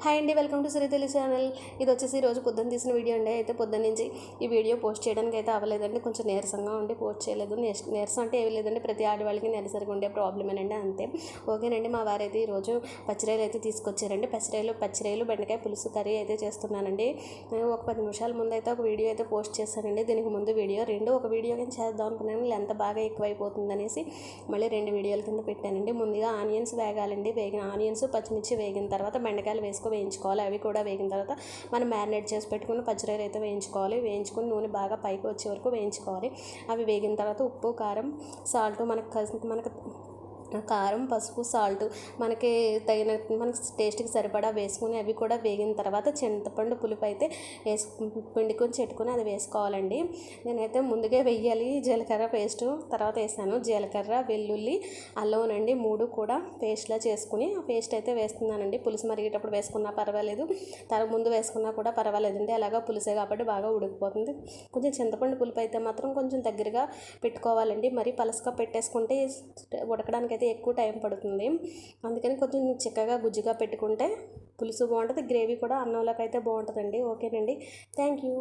Hi అండి, welcome to Shri Telugu channel. ఇది వచ్చేసి ఈరోజు పొద్దున్న తీసిన వీడియో అండి. అయితే పొద్దున్న నుంచి ఈ వీడియో పోస్ట్ చేయడానికి అయితే అవ్వలేదండి. కొంచెం నీరసంగా ఉండి పోస్ట్ చేయలేదు. నీరసం అంటే ఏమి లేదండి, ప్రతి ఆడవాళ్ళకి నెలసరిగా ఉండే ప్రాబ్లమేనండి, అంతే. ఓకేనండి, మా వారైతే ఈరోజు పచ్చిరాయలు అయితే తీసుకొచ్చారండి. పచ్చిరాయలు బెండకాయ పులుసు కర్రీ అయితే చేస్తున్నానండి. ఒక 10 నిమిషాల ముందు అయితే ఒక వీడియో అయితే పోస్ట్ చేశానండి. దీనికి ముందు ఒక వీడియో కింద చేద్దాం అనుకున్నాను, ఎంత బాగా ఎక్కువైపోతుంది అనేసి మళ్ళీ 2 వీడియోల కింద పెట్టానండి. ముందుగా ఆనియన్స్ వేగాలండి. ఆనియన్స్ పచ్చిమిర్చి వేగిన తర్వాత బెండకాయలు వేయించుకోవాలి. అవి కూడా వేగిన తర్వాత మనం మ్యారినేట్ చేసి పెట్టుకుని పచ్చిరాయలు అయితే వేయించుకొని నూనె బాగా పైకి వచ్చే వరకు వేయించుకోవాలి. అవి వేగిన తర్వాత ఉప్పు, కారం, సాల్ట్ మనకు కారం, పసుపు, సాల్ట్ మనకి టేస్ట్కి సరిపడా వేసుకుని అవి కూడా వేగిన తర్వాత చింతపండు పులుపు అయితే పిండుకొని చెట్టుకొని అది వేసుకోవాలండి. నేనైతే ముందుగా వెయ్యాలి జీలకర్ర పేస్ట్, తర్వాత వేసాను. జీలకర్ర, వెల్లుల్లి, అల్లంనండి 3 కూడా పేస్ట్లా చేసుకుని ఆ పేస్ట్ అయితే వేస్తున్నానండి. పులుసు మరిగేటప్పుడు వేసుకున్నా పర్వాలేదు, ముందు వేసుకున్నా కూడా పర్వాలేదండి. అలాగా పులుసే కాబట్టి బాగా ఉడికిపోతుంది. కొంచెం చింతపండు పులుపు అయితే మాత్రం కొంచెం దగ్గరగా పెట్టుకోవాలండి. మరి పలసగా పెట్టేసుకుంటే ఉడకడానికి అయితే ఎక్కువ టైం పడుతుంది. అందుకని కొంచెం చిక్కగా గుజ్జుగా పెట్టుకుంటే పులుసు బాగుంటుంది, గ్రేవీ కూడా అన్నంలోకి అయితే బాగుంటుందండి. ఓకేనండి, థ్యాంక్ యూ.